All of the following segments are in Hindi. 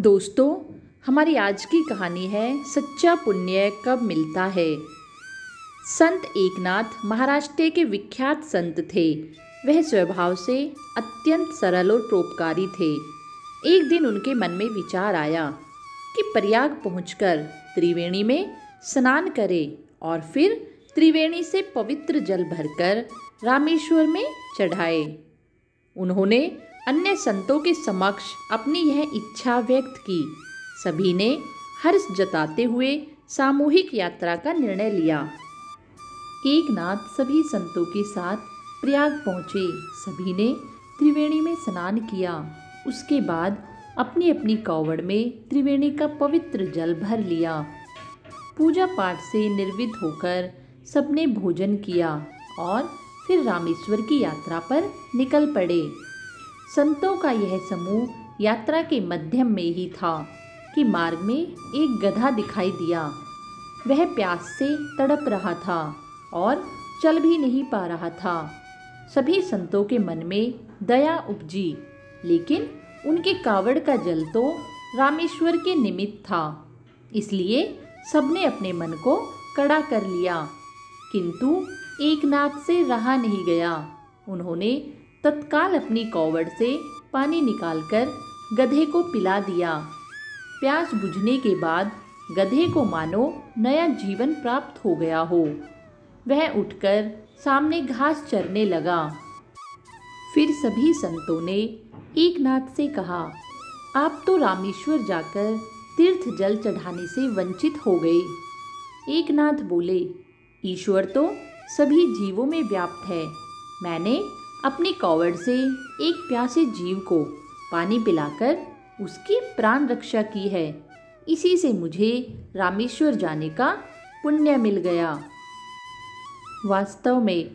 दोस्तों, हमारी आज की कहानी है सच्चा पुण्य कब मिलता है। संत एकनाथ महाराष्ट्र के विख्यात संत थे। वह स्वभाव से अत्यंत सरल और परोपकारी थे। एक दिन उनके मन में विचार आया कि प्रयाग पहुंचकर त्रिवेणी में स्नान करें और फिर त्रिवेणी से पवित्र जल भरकर रामेश्वर में चढ़ाए। उन्होंने अन्य संतों के समक्ष अपनी यह इच्छा व्यक्त की। सभी ने हर्ष जताते हुए सामूहिक यात्रा का निर्णय लिया। एकनाथ सभी संतों के साथ प्रयाग पहुँचे। सभी ने त्रिवेणी में स्नान किया। उसके बाद अपनी अपनी कावड़ में त्रिवेणी का पवित्र जल भर लिया। पूजा पाठ से निर्विघ्न होकर सबने भोजन किया और फिर रामेश्वर की यात्रा पर निकल पड़े। संतों का यह समूह यात्रा के मध्यम में ही था कि मार्ग में एक गधा दिखाई दिया। वह प्यास से तड़प रहा था और चल भी नहीं पा रहा था। सभी संतों के मन में दया उपजी, लेकिन उनके कावड़ का जल तो रामेश्वर के निमित्त था, इसलिए सबने अपने मन को कड़ा कर लिया। किंतु एकनाथ से रहा नहीं गया। उन्होंने तत्काल अपनी कावड़ से पानी निकालकर गधे को पिला दिया। प्यास बुझने के बाद गधे को मानो नया जीवन प्राप्त हो गया हो। वह उठकर सामने घास चरने लगा। फिर सभी संतों ने एकनाथ से कहा, आप तो रामेश्वर जाकर तीर्थ जल चढ़ाने से वंचित हो गए। एकनाथ बोले, ईश्वर तो सभी जीवों में व्याप्त है। मैंने अपनी कावड़ से एक प्यासे जीव को पानी पिलाकर उसकी प्राण रक्षा की है। इसी से मुझे रामेश्वर जाने का पुण्य मिल गया। वास्तव में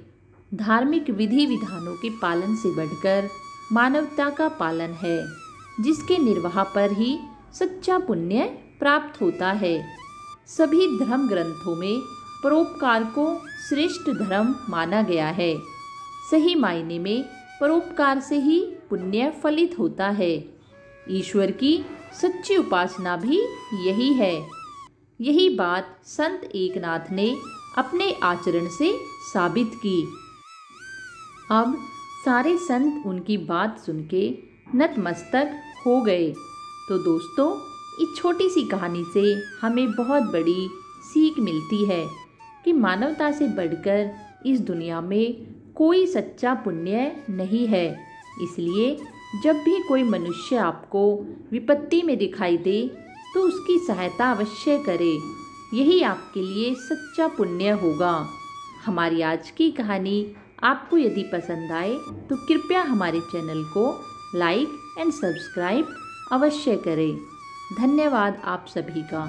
धार्मिक विधि विधानों के पालन से बढ़कर मानवता का पालन है, जिसके निर्वाह पर ही सच्चा पुण्य प्राप्त होता है। सभी धर्म ग्रंथों में परोपकार को श्रेष्ठ धर्म माना गया है। सही मायने में परोपकार से ही पुण्य फलित होता है। ईश्वर की सच्ची उपासना भी यही है। यही बात संत एकनाथ ने अपने आचरण से साबित की। अब सारे संत उनकी बात सुन के नतमस्तक हो गए। तो दोस्तों, इस छोटी सी कहानी से हमें बहुत बड़ी सीख मिलती है कि मानवता से बढ़कर इस दुनिया में कोई सच्चा पुण्य नहीं है। इसलिए जब भी कोई मनुष्य आपको विपत्ति में दिखाई दे तो उसकी सहायता अवश्य करे। यही आपके लिए सच्चा पुण्य होगा। हमारी आज की कहानी आपको यदि पसंद आए तो कृपया हमारे चैनल को लाइक एंड सब्सक्राइब अवश्य करें। धन्यवाद आप सभी का।